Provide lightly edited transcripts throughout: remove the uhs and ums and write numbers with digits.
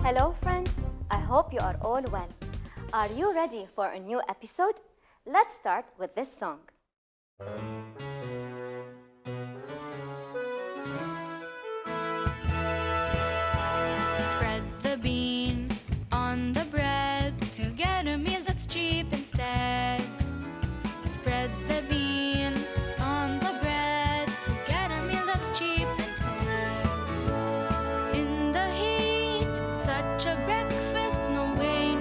Hello friends, I hope you are all well. Are you ready for a new episode? Let's start with this song. Spread the bean on the bread to get a meal that's cheap instead. Spread the bean on the bread to get a meal that's cheap instead. In the heat, such a breakfast, no way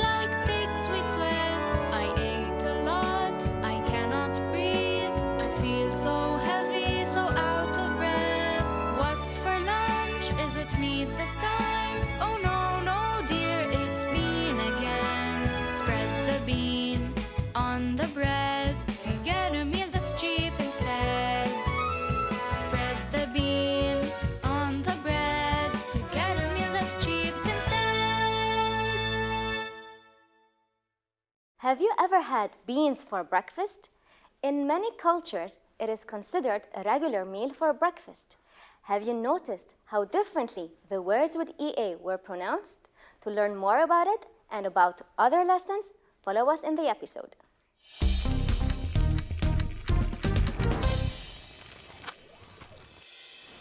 like big sweet sweat. I ate a lot, I cannot breathe. I feel so heavy, so out of breath. What's for lunch? Is it meat this time? Oh no dear, it's bean again. Spread the bean on the bread to get a meal that's cheap instead. Spread the bean on the bread to get a meal that's cheap instead. Have you ever had beans for breakfast? In many cultures, it is considered a regular meal for breakfast. Have you noticed how differently the words with EA were pronounced? To learn more about it and about other lessons, follow us in the episode.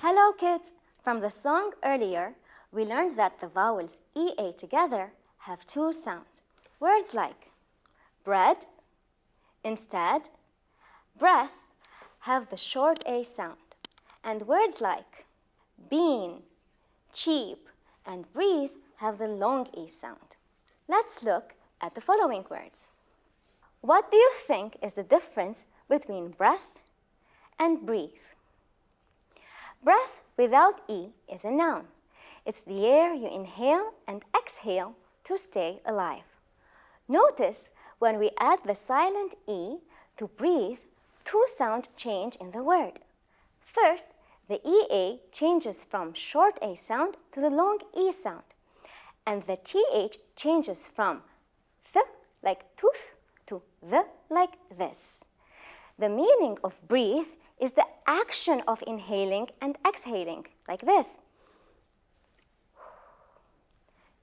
Hello kids! From the song earlier, we learned that the vowels EA together have two sounds. Words like bread, instead, breath have the short A sound. And words like bean, cheap, and breathe have the long E sound. Let's look at the following words. What do you think is the difference between breath and breathe? Breath without E is a noun. It's the air you inhale and exhale to stay alive. Notice when we add the silent E to breathe, two sounds change in the word. First, the EA changes from short A sound to the long E sound, and the TH changes from th like tooth to the like this. The meaning of breathe is the action of inhaling and exhaling, like this.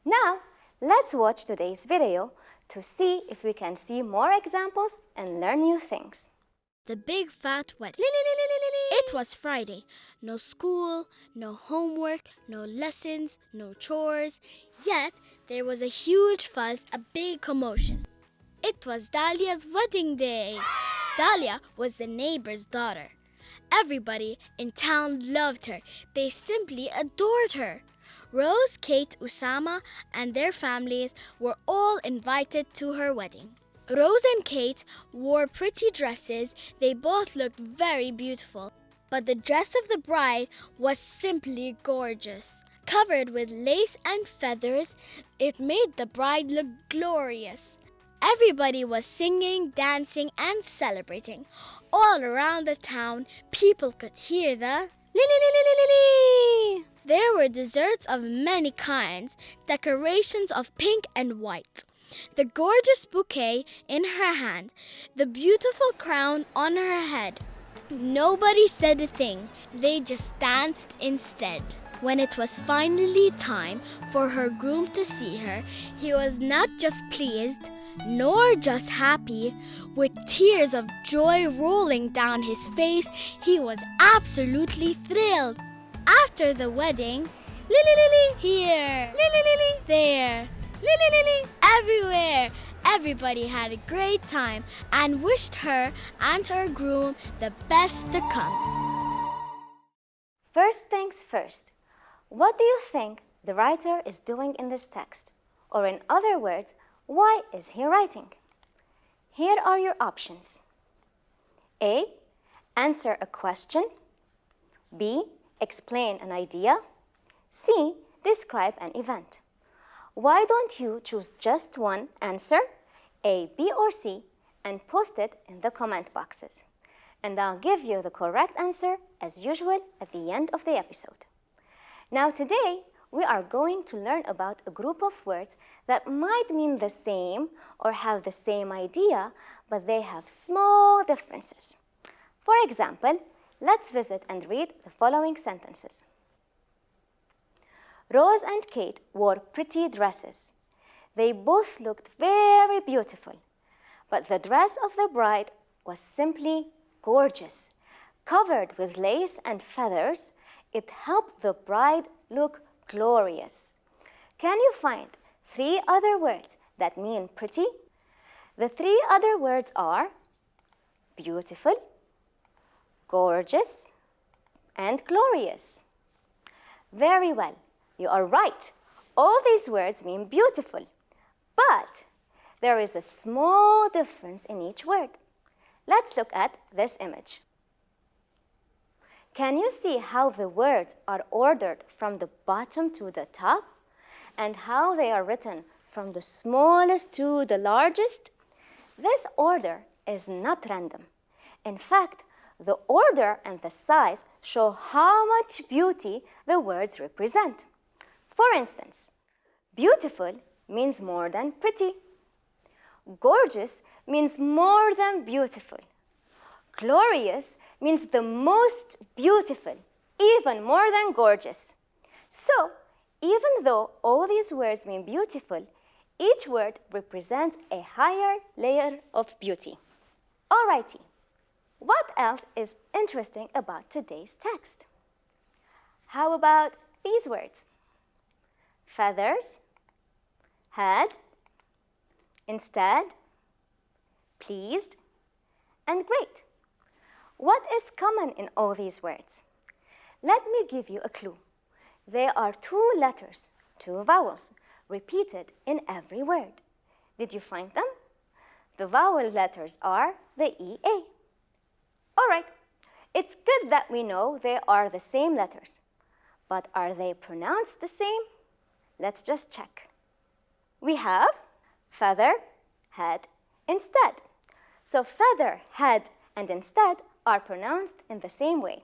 Now, let's watch today's video to see if we can see more examples and learn new things. The big fat wedding. It was Friday. No school, no homework, no lessons, no chores. Yet there was a huge fuss, a big commotion. It was Dalia's wedding day. Dalia was the neighbor's daughter. Everybody in town loved her. They simply adored her. Rose, Kate, Usama, and their families were all invited to her wedding. Rose and Kate wore pretty dresses. They both looked very beautiful. But the dress of the bride was simply gorgeous. Covered with lace and feathers, it made the bride look glorious. Everybody was singing, dancing, and celebrating. All around the town, people could hear the li-li-li-li-li-li. There were desserts of many kinds, decorations of pink and white. The gorgeous bouquet in her hand, the beautiful crown on her head. Nobody said a thing. They just danced instead. When it was finally time for her groom to see her, he was not just pleased, nor just happy. With tears of joy rolling down his face, he was absolutely thrilled. After the wedding, li-li-li-li here, li-li-li-li there, li-li-li-li everywhere. Everybody had a great time and wished her and her groom the best to come. First things first, what do you think the writer is doing in this text? Or in other words, why is he writing? Here are your options. A. Answer a question. B. Explain an idea. C. Describe an event. Why don't you choose just one answer, A, B, or C, and post it in the comment boxes? And I'll give you the correct answer, as usual, at the end of the episode. Now today, we are going to learn about a group of words that might mean the same or have the same idea, but they have small differences. For example, let's visit and read the following sentences. Rose and Kate wore pretty dresses. They both looked very beautiful, but the dress of the bride was simply gorgeous. Covered with lace and feathers, it helped the bride look glorious. Can you find 3 other words that mean pretty? The 3 other words are beautiful, gorgeous, and glorious. Very well, you are right. All these words mean beautiful, but there is a small difference in each word. Let's look at this image. Can you see how the words are ordered from the bottom to the top and how they are written from the smallest to the largest? This order is not random. In fact, the order and the size show how much beauty the words represent. For instance, beautiful means more than pretty. Gorgeous means more than beautiful. Glorious means the most beautiful, even more than gorgeous. So, even though all these words mean beautiful, each word represents a higher layer of beauty. Alrighty, what else is interesting about today's text? How about these words? Feathers, had, instead, pleased, and great. What is common in all these words? Let me give you a clue. There are 2 letters, 2 vowels, repeated in every word. Did you find them? The vowel letters are the EA. All right, it's good that we know they are the same letters, but are they pronounced the same? Let's just check. We have feather, had, instead. So feather, had, and instead are pronounced in the same way.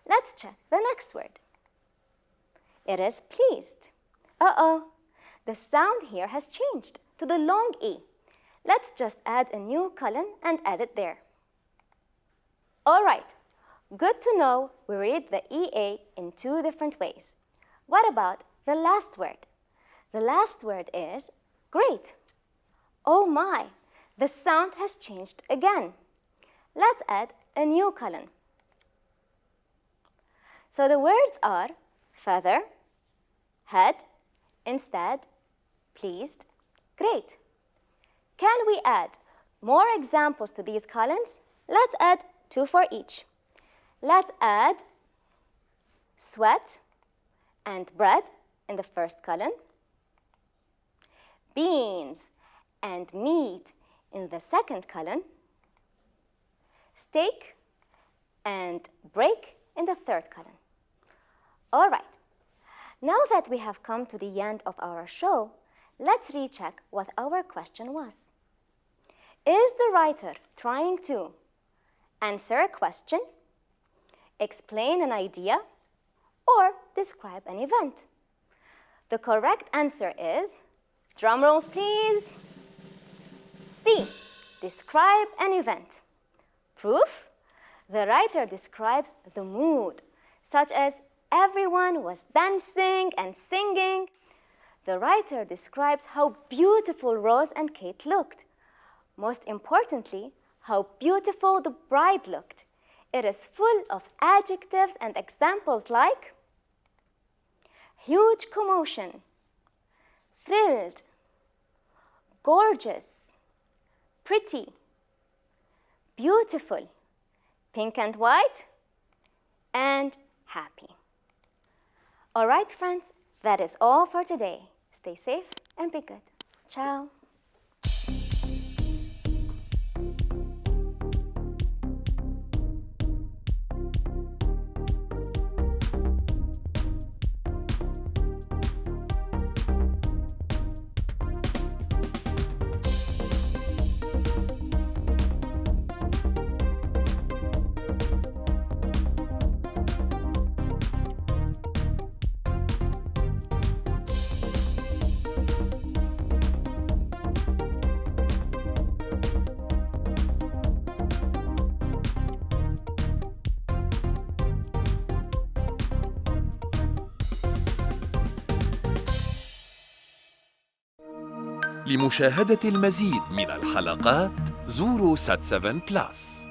Let's check the next word. It is pleased. Uh-oh, the sound here has changed to the long E. Let's just add a new colon and add it there. All right, good to know we read the EA in 2 different ways. What about the last word? The last word is great. Oh my, the sound has changed again. Let's add a new colon. So the words are feather, had, instead, pleased, great. Can we add more examples to these columns? Let's add 2 for each. Let's add sweat and bread in the first column, beans and meat in the second column, steak and break in the third column. All right, now that we have come to the end of our show, let's recheck what our question was. Is the writer trying to answer a question, explain an idea, or describe an event? The correct answer is, drum rolls please, C, describe an event. Proof? The writer describes the mood, such as everyone was dancing and singing. The writer describes how beautiful Rose and Kate looked. Most importantly, how beautiful the bride looked. It is full of adjectives and examples like huge commotion, thrilled, gorgeous, pretty, beautiful, pink and white, and happy. All right, friends, that is all for today. Stay safe and be good. Ciao. لمشاهدة المزيد من الحلقات زوروا سات 7 بلس.